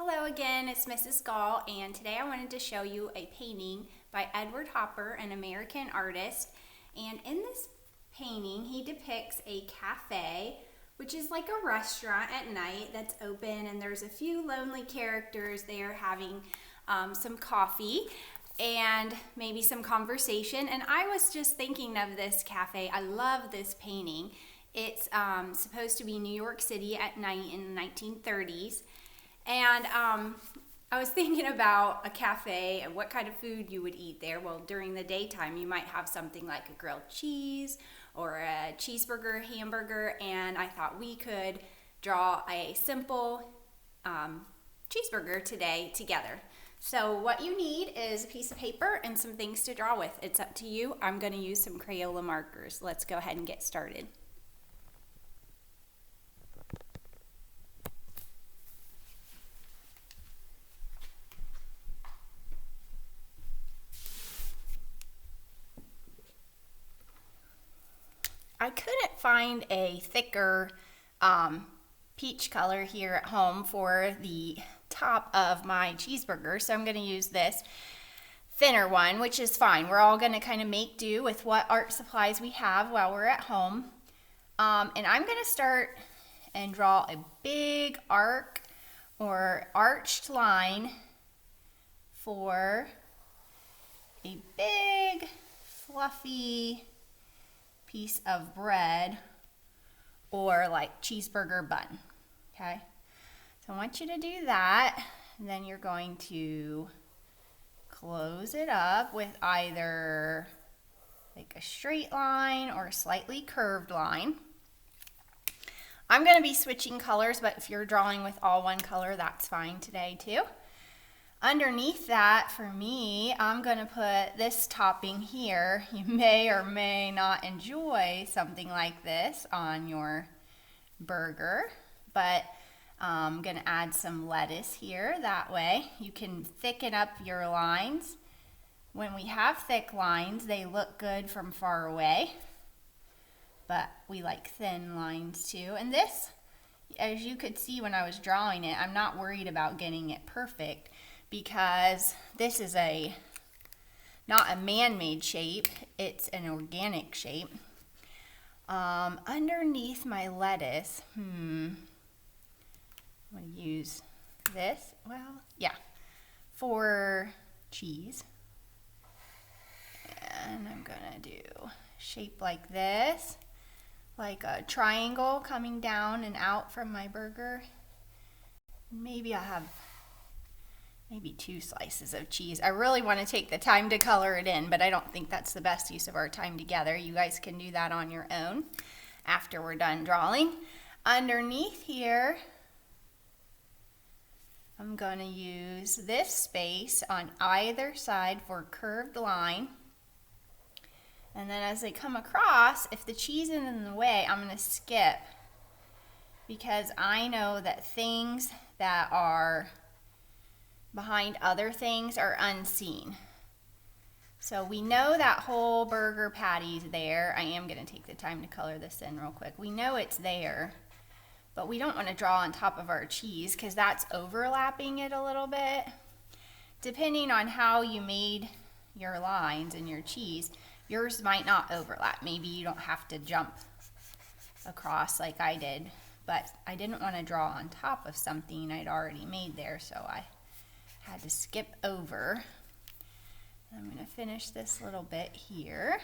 Hello again, it's Mrs. Gall, and today I wanted to show you a painting by Edward Hopper, an American artist. And in this painting, he depicts a cafe, which is like a restaurant at night that's open, and there's a few lonely characters there having some coffee and maybe some conversation. And I was just thinking of this cafe. I love this painting. It's supposed to be New York City at night in the 1930s. And I was thinking about a cafe and what kind of food you would eat there. Well, during the daytime, you might have something like a grilled cheese or a cheeseburger, hamburger, and I thought we could draw a simple cheeseburger today together. So what you need is a piece of paper and some things to draw with. It's up to you. I'm going to use some Crayola markers. Let's go ahead and get started. I couldn't find a thicker peach color here at home for the top of my cheeseburger, so I'm going to use this thinner one, which is fine. We're all going to kind of make do with what art supplies we have while we're at home. And I'm going to start and draw a big arc or arched line for a big fluffy piece of bread or like cheeseburger bun. Okay, so I want you to do that, and then you're going to close it up with either like a straight line or a slightly curved line. I'm going to be switching colors, but if you're drawing with all one color, that's fine today too. Underneath that, for me, I'm going to put this topping here. You may or may not enjoy something like this on your burger, but I'm going to add some lettuce here. That way you can thicken up your lines. When we have thick lines, they look good from far away, but we like thin lines too. And this, as you could see when I was drawing it, I'm not worried about getting it perfect, because this is not a man-made shape, it's an organic shape. Underneath my lettuce, I'm going to use this, for cheese. And I'm going to do shape like this, like a triangle coming down and out from my burger. Maybe I'll have two slices of cheese. I really want to take the time to color it in, but I don't think that's the best use of our time together. You guys can do that on your own after we're done drawing. Underneath here, I'm going to use this space on either side for a curved line. And then as they come across, if the cheese is in the way, I'm going to skip, because I know that things that are behind other things are unseen. So we know that whole burger patty's there. I am going to take the time to color this in real quick. We know it's there, but we don't want to draw on top of our cheese because that's overlapping it a little bit. Depending on how you made your lines and your cheese, yours might not overlap. Maybe you don't have to jump across like I did, but I didn't want to draw on top of something I'd already made there, so I had to skip over. I'm going to finish this little bit here.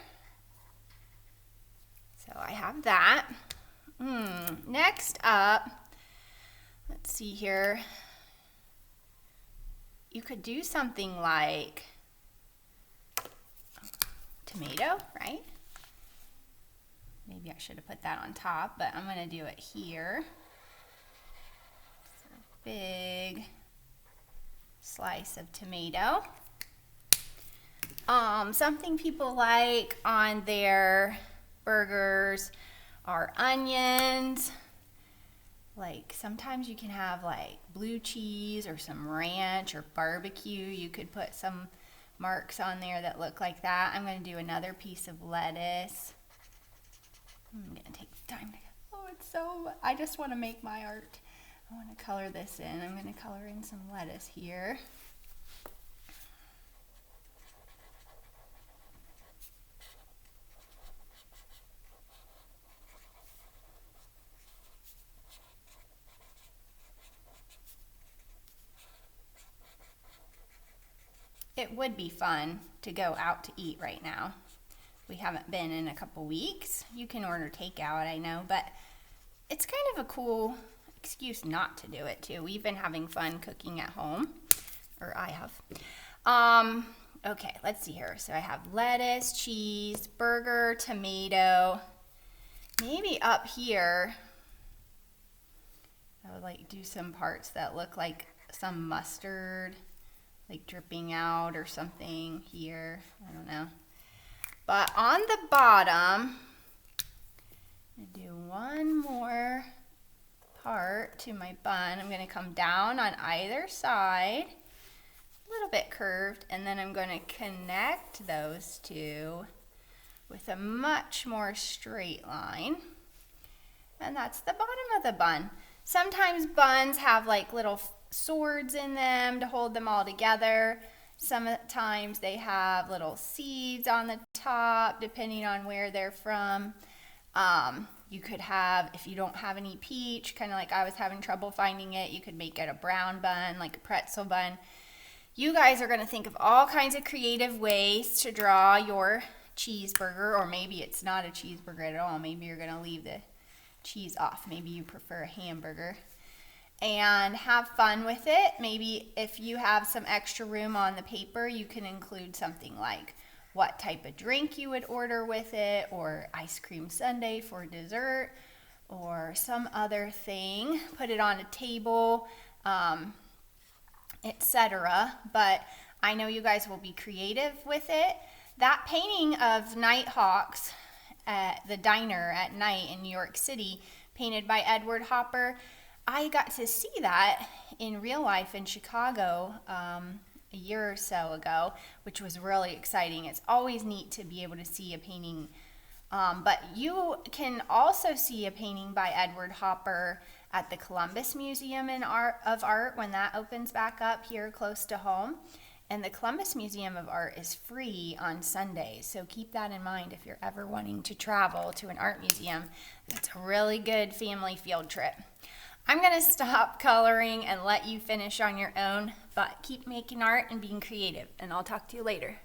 So I have that. Next up, let's see here. You could do something like tomato, right? Maybe I should have put that on top, but I'm going to do it here. So big slice of tomato. Something people like on their burgers are onions. Like sometimes you can have like blue cheese or some ranch or barbecue. You could put some marks on there that look like that. I'm going to do another piece of lettuce. I'm going to take the time to, I just want to make my art. I want to color this in. I'm going to color in some lettuce here. It would be fun to go out to eat right now. We haven't been in a couple weeks. You can order takeout, I know, but it's kind of a cool excuse not to do it too. We've been having fun cooking at home, or I have. Okay, let's see here. So I have lettuce, cheese, burger, tomato. Maybe up here, I would like do some parts that look like some mustard, like dripping out or something here. I don't know. But on the bottom, I'm going to do one more part to my bun. I'm going to come down on either side, a little bit curved, and then I'm going to connect those two with a much more straight line. And that's the bottom of the bun. Sometimes buns have like little swords in them to hold them all together. Sometimes they have little seeds on the top, depending on where they're from. You could have, if you don't have any peach, kind of like I was having trouble finding it, you could make it a brown bun, like a pretzel bun. You guys are going to think of all kinds of creative ways to draw your cheeseburger, or maybe it's not a cheeseburger at all. Maybe you're going to leave the cheese off. Maybe you prefer a hamburger. And have fun with it. Maybe if you have some extra room on the paper, you can include something like what type of drink you would order with it, or ice cream sundae for dessert, or some other thing. Put it on a table, etc. But I know you guys will be creative with it. That painting of Nighthawks at the diner at night in New York City, painted by Edward Hopper, I got to see that in real life in Chicago a year or so ago, which was really exciting. It's always neat to be able to see a painting, but you can also see a painting by Edward Hopper at the Columbus Museum of Art when that opens back up here close to home. And the Columbus Museum of Art is free on Sundays, so keep that in mind if you're ever wanting to travel to an art museum. It's a really good family field trip. I'm going to stop coloring and let you finish on your own, but keep making art and being creative, and I'll talk to you later.